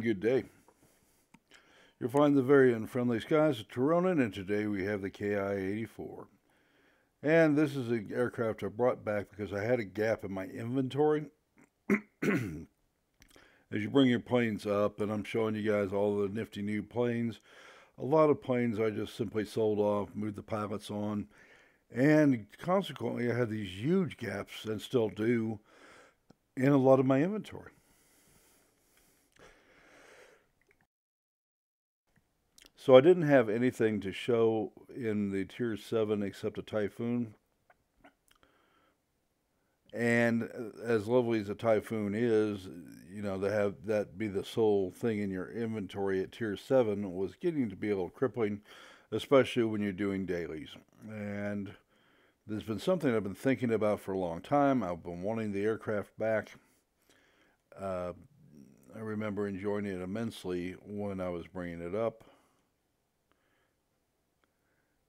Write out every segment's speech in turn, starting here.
good day. You'll find the very unfriendly skies of Tironan, and today we have the KI-84. And this is an aircraft I brought back because I had a gap in my inventory. As you bring your planes up, and I'm showing you guys all the nifty new planes, a lot of planes I just simply sold off, moved the pilots on, and consequently I had these huge gaps, and still do, in a lot of my inventory. So I didn't have anything to show in the Tier 7 except a Typhoon. And as lovely as a Typhoon is, to have that be the sole thing in your inventory at Tier 7 was getting to be a little crippling, especially when you're doing dailies. And there's been something I've been thinking about for a long time. I've been wanting the aircraft back. I remember enjoying it immensely when I was bringing it up.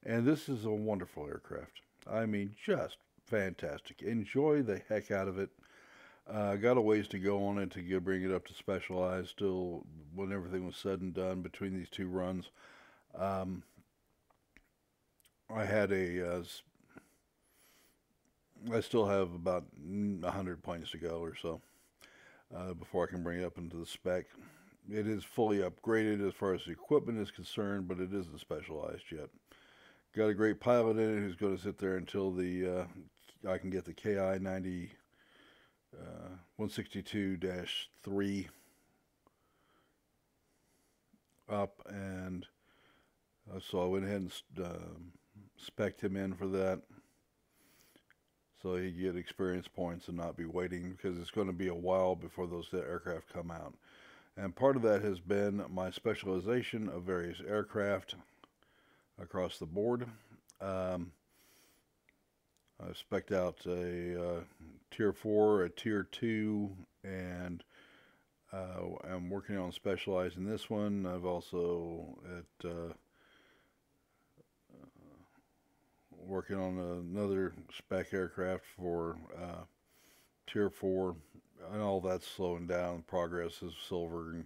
And this is a wonderful aircraft. I mean, just fantastic. Enjoy the heck out of it. Got a ways to go on it to bring it up to Specialized. Still, when everything was said and done between these two runs, I had I still have about 100 planes to go or so before I can bring it up into the spec. It is fully upgraded as far as the equipment is concerned, but it isn't specialized yet. Got a great pilot in it who's going to sit there until I can get the KI 90 162-3 up, and so I went ahead and spec'd him in for that, so he get experience points and not be waiting, because it's going to be a while before those aircraft come out. And part of that has been my specialization of various aircraft across the board. I've spec'd out a Tier 4, a Tier 2, and I'm working on specializing this one. I've also working on another spec aircraft for Tier 4, and all that's slowing down. Progress as silver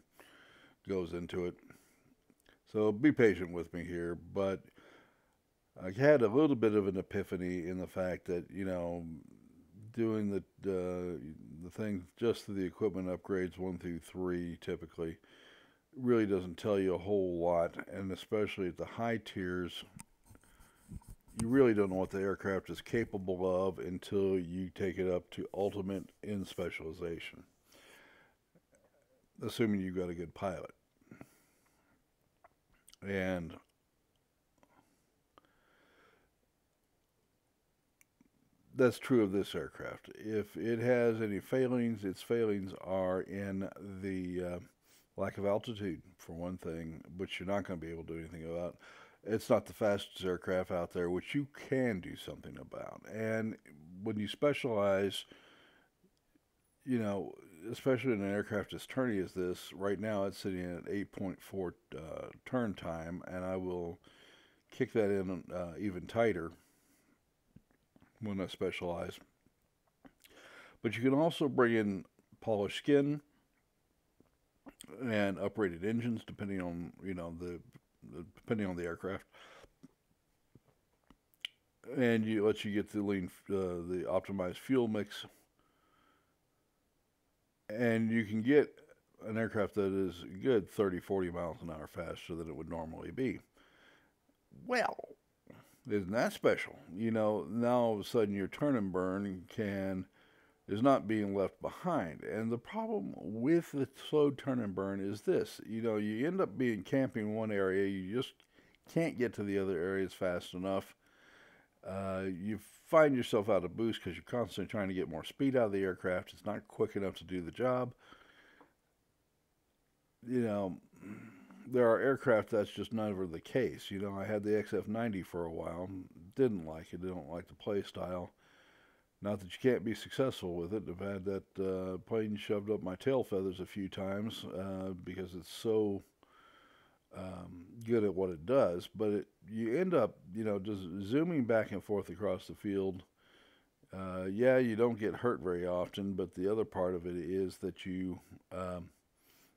goes into it. So be patient with me here, but I had a little bit of an epiphany in the fact that, doing the thing just to the equipment upgrades 1 through 3 typically really doesn't tell you a whole lot, and especially at the high tiers, you really don't know what the aircraft is capable of until you take it up to ultimate in specialization, assuming you've got a good pilot. And that's true of this aircraft. If it has any failings, its failings are in the lack of altitude, for one thing, which you're not going to be able to do anything about. It's not the fastest aircraft out there, which you can do something about. And when you specialize, especially in an aircraft as turny as this, right now it's sitting at 8.4 turn time, and I will kick that in even tighter when I specialize. But you can also bring in polished skin and uprated engines, depending on depending on the aircraft, and you let you get the the optimized fuel mix, and you can get an aircraft that is good 30-40 miles an hour faster than it would normally be. Well, isn't that special? Now all of a sudden your turn and burn is not being left behind. And the problem with the slow turn and burn is this: you end up being camping in one area, you just can't get to the other areas fast enough. You find yourself out of boost because you're constantly trying to get more speed out of the aircraft. It's not quick enough to do the job. There are aircraft that's just never the case. I had the XF90 for a while, didn't like it, didn't like the play style. Not that you can't be successful with it. I've had that plane shoved up my tail feathers a few times because it's so good at what it does. But you end up, just zooming back and forth across the field. Yeah, you don't get hurt very often, but the other part of it is that you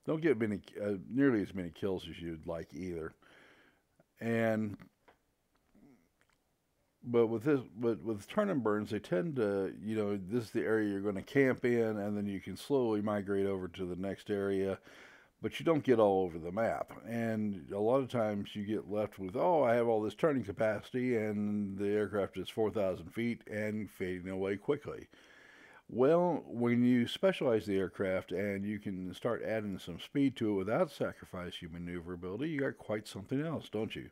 don't get many nearly as many kills as you'd like either. And but with turn and burns, they tend to, this is the area you're going to camp in, and then you can slowly migrate over to the next area. But you don't get all over the map, and a lot of times you get left with, oh, I have all this turning capacity, and the aircraft is 4,000 feet and fading away quickly. Well, when you specialize the aircraft and you can start adding some speed to it without sacrificing maneuverability, you got quite something else, don't you?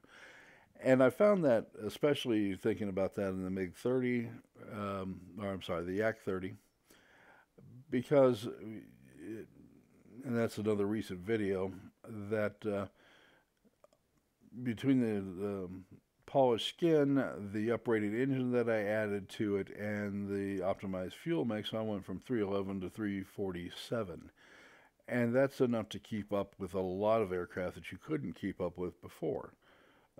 And I found that, especially thinking about that in the MiG 30, or I'm sorry, the Yak 30, because, and that's another recent video, that between the polished skin, the uprated engine that I added to it, and the optimized fuel mix, I went from 311 to 347. And that's enough to keep up with a lot of aircraft that you couldn't keep up with before.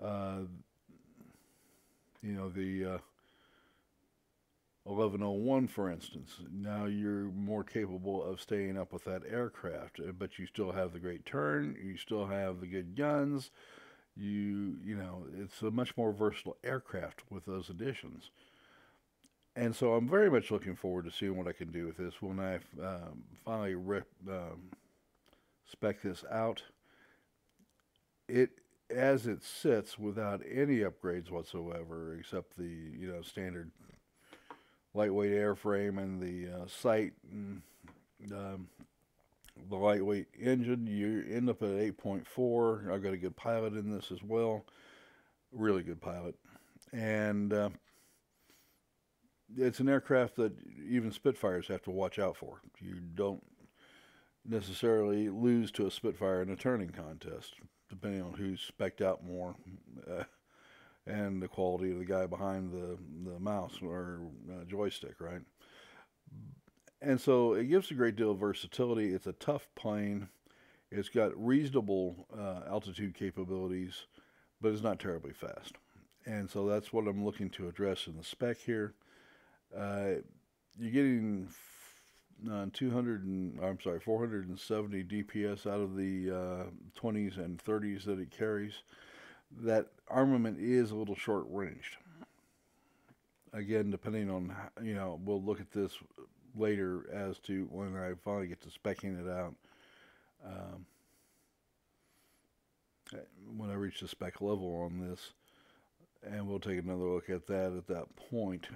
Uh, the 1101, for instance. Now you're more capable of staying up with that aircraft, but you still have the great turn, you still have the good guns. It's a much more versatile aircraft with those additions. And so I'm very much looking forward to seeing what I can do with this when I finally spec this out. It as it sits without any upgrades whatsoever, except the standard lightweight airframe and the sight and the lightweight engine. You end up at 8.4. I've got a good pilot in this as well, really good pilot, and it's an aircraft that even Spitfires have to watch out for. You don't necessarily lose to a Spitfire in a turning contest, depending on who's spec'd out more, and the quality of the guy behind the mouse or joystick, right? And so it gives a great deal of versatility. It's a tough plane. It's got reasonable altitude capabilities, but it's not terribly fast. And so that's what I'm looking to address in the spec here. You're getting 470 DPS out of the 20s and 30s that it carries. That armament is a little short-ranged. Again, depending on, we'll look at this later as to when I finally get to specking it out. When I reach the spec level on this, and we'll take another look at that point.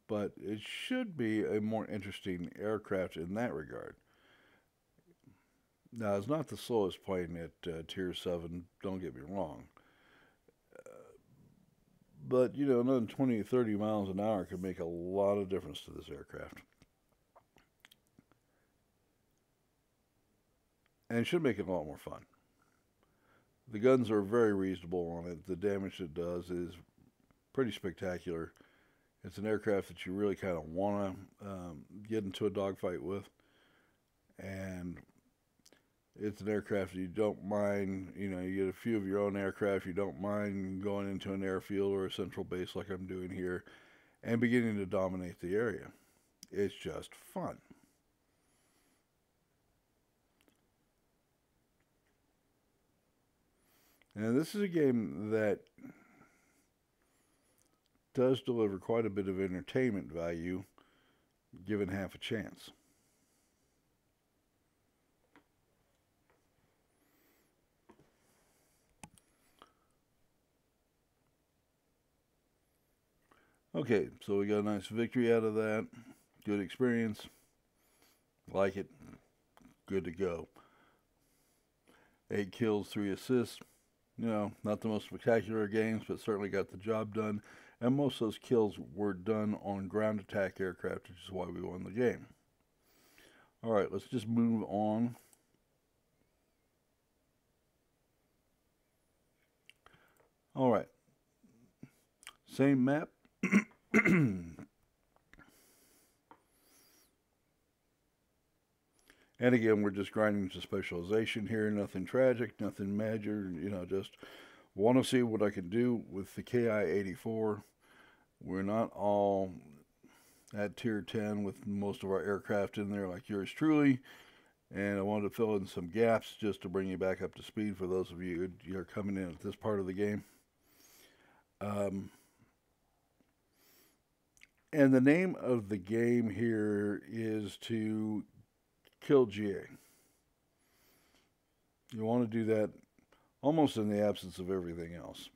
But it should be a more interesting aircraft in that regard. Now, it's not the slowest plane at Tier 7, don't get me wrong. But, another 20 to 30 miles an hour could make a lot of difference to this aircraft. And it should make it a lot more fun. The guns are very reasonable on it. The damage it does is pretty spectacular. It's an aircraft that you really kind of want to get into a dogfight with. And it's an aircraft you don't mind, you get a few of your own aircraft, you don't mind going into an airfield or a central base like I'm doing here and beginning to dominate the area. It's just fun. And this is a game that does deliver quite a bit of entertainment value given half a chance. Okay, so we got a nice victory out of that. Good experience. Like it. Good to go. 8 kills, 3 assists. Not the most spectacular games, but certainly got the job done. And most of those kills were done on ground attack aircraft, which is why we won the game. All right, let's just move on. All right. Same map. And again, we're just grinding to specialization here. Nothing tragic, nothing major. Just want to see what I can do with the KI-84. We're not all at Tier 10 with most of our aircraft in there like yours truly. And I wanted to fill in some gaps just to bring you back up to speed for those of you who are coming in at this part of the game. And the name of the game here is to kill GA. You want to do that almost in the absence of everything else.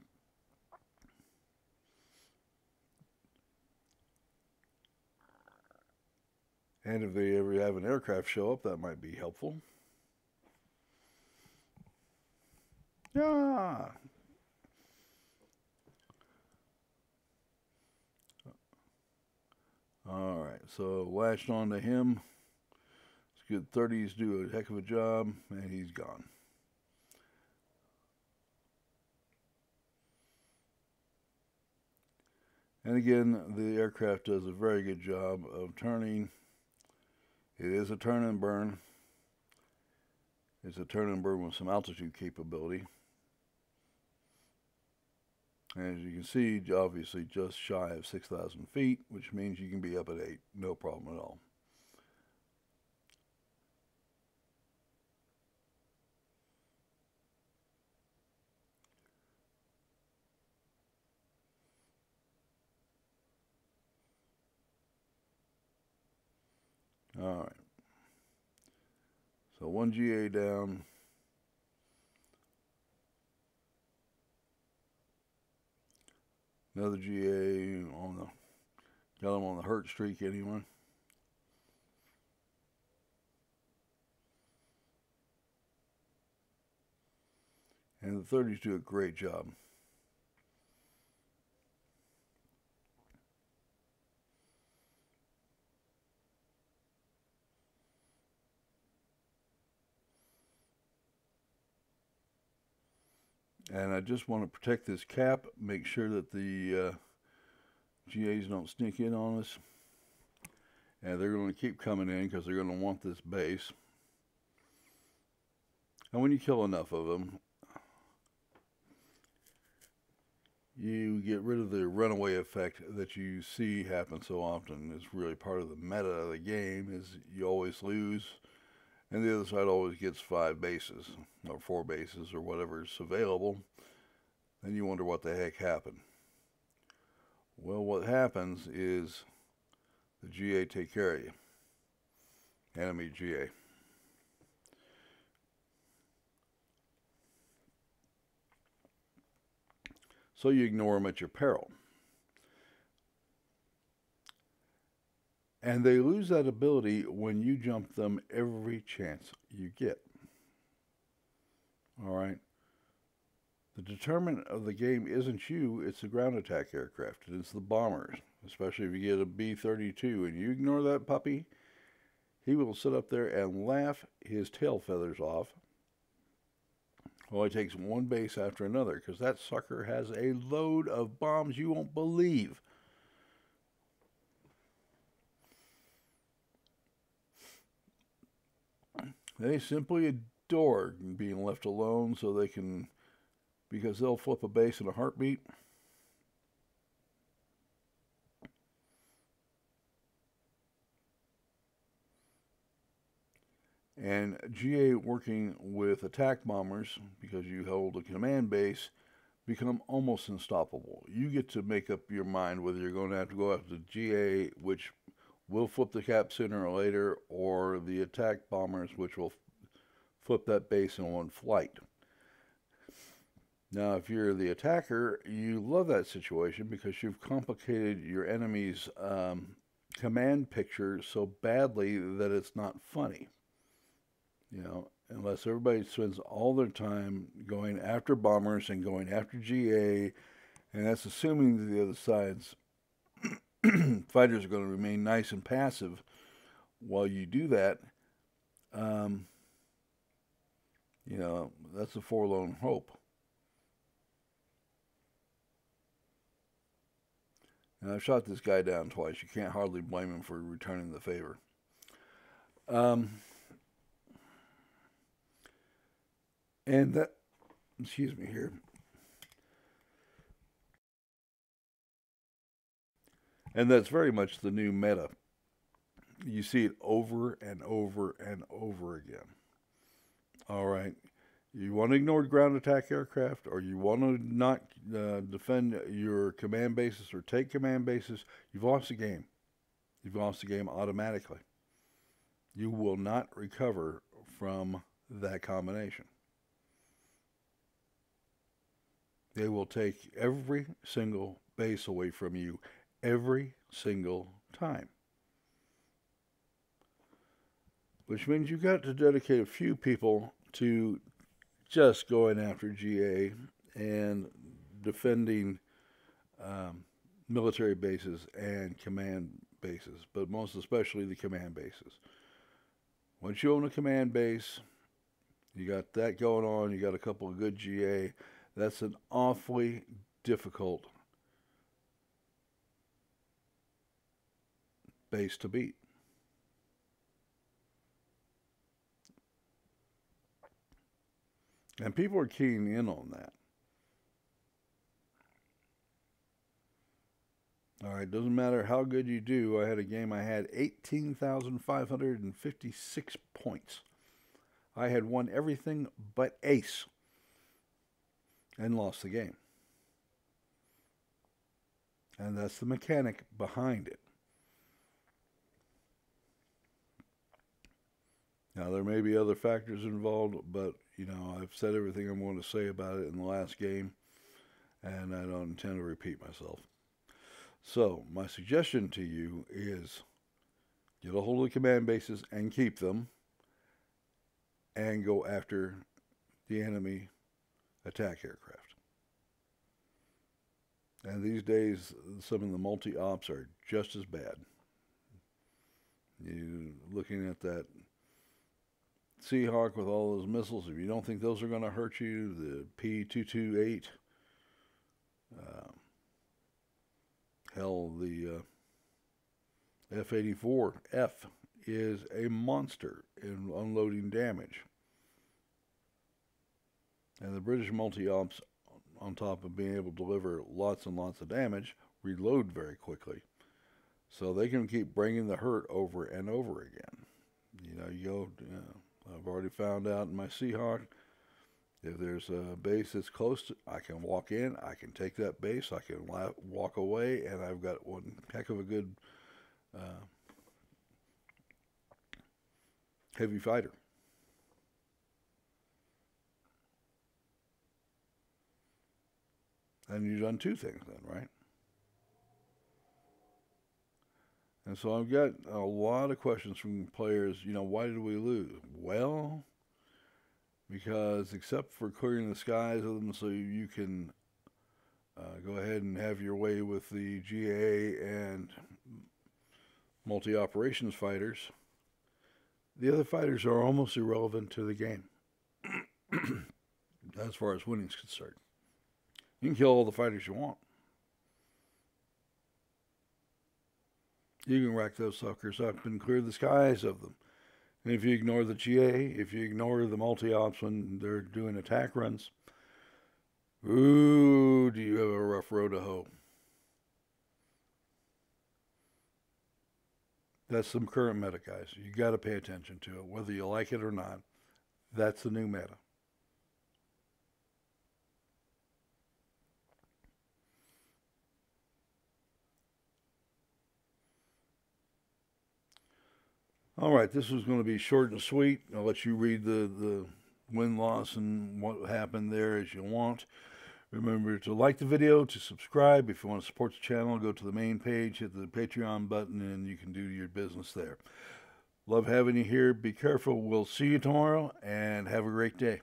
And if they ever have an aircraft show up, that might be helpful. Yeah. All right, so latched on to him. It's good. 30s do a heck of a job, and he's gone. And again, the aircraft does a very good job of turning. It is a turn and burn. It's a turn and burn with some altitude capability. And as you can see, obviously just shy of 6,000 feet, which means you can be up at 8, no problem at all. All right. So one GA down. Another GA on the, got him on the hurt streak anyway. And the 30s do a great job. And I just want to protect this cap, make sure that the GAs don't sneak in on us. And they're going to keep coming in because they're going to want this base. And when you kill enough of them, you get rid of the runaway effect that you see happen so often. It's really part of the meta of the game, is you always lose, and the other side always gets 5 bases, or 4 bases, or whatever's available. Then you wonder what the heck happened. Well, what happens is the GA take care of you. Enemy GA. So you ignore them at your peril. And they lose that ability when you jump them every chance you get. All right? The determinant of the game isn't you, it's the ground attack aircraft. It's the bombers, especially if you get a B-32 and you ignore that puppy, he will sit up there and laugh his tail feathers off. Well, he takes one base after another because that sucker has a load of bombs you won't believe. They simply adore being left alone so they can, because they'll flip a base in a heartbeat. And GA working with attack bombers, because you hold a command base, become almost unstoppable. You get to make up your mind whether you're going to have to go after the GA, which will flip the cap sooner or later, or the attack bombers, which will flip that base in one flight. Now, if you're the attacker, you love that situation because you've complicated your enemy's command picture so badly that it's not funny. You know, unless everybody spends all their time going after bombers and going after GA, and that's assuming that the other side's fighters are going to remain nice and passive while you do that. You know, that's a forlorn hope. And I've shot this guy down twice. You can't hardly blame him for returning the favor. And that, excuse me here. And that's very much the new meta You see it over and over and over again. All right. You want to ignore ground attack aircraft, or you want to not defend your command bases or take command bases, you've lost the game. You've lost the game automatically. You will not recover from that combination. They will take every single base away from you every single time. Which means you've got to dedicate a few people to just going after GA and defending military bases and command bases, but most especially the command bases. Once you own a command base, you got that going on, you got a couple of good GA, that's an awfully difficult base to beat. And people are keying in on that. All right, doesn't matter how good you do. I had a game, I had 18,556 points. I had won everything but ace and lost the game. And that's the mechanic behind it. Now, there may be other factors involved, but, you know, I've said everything I'm going to say about it in the last game, and I don't intend to repeat myself. So, my suggestion to you is get a hold of the command bases and keep them, and go after the enemy attack aircraft. And these days, some of the multi-ops are just as bad. You looking at that Seahawk with all those missiles, if you don't think those are going to hurt you, the P-228, hell, the F-84F is a monster in unloading damage. And the British multi-ops, on top of being able to deliver lots and lots of damage, reload very quickly. So they can keep bringing the hurt over and over again. You know, I've already found out in my Seahawk, if there's a base that's close to, I can walk in, I can take that base, I can walk away, and I've got one heck of a good heavy fighter. And you've done two things then, right? And so I've got a lot of questions from players, you know, why did we lose? Well, because except for clearing the skies of them so you can go ahead and have your way with the GA and multi-operations fighters, the other fighters are almost irrelevant to the game as far as winning is concerned. You can kill all the fighters you want. You can rack those suckers up and clear the skies of them. And if you ignore the GA, if you ignore the multi-ops when they're doing attack runs, ooh, do you have a rough road to hoe. That's some current meta, guys. You got to pay attention to it, whether you like it or not. That's the new meta. All right, this was going to be short and sweet. I'll let you read the win-loss and what happened there as you want. Remember to like the video, to subscribe. If you want to support the channel, go to the main page, hit the Patreon button, and you can do your business there. Love having you here. Be careful. We'll see you tomorrow, and have a great day.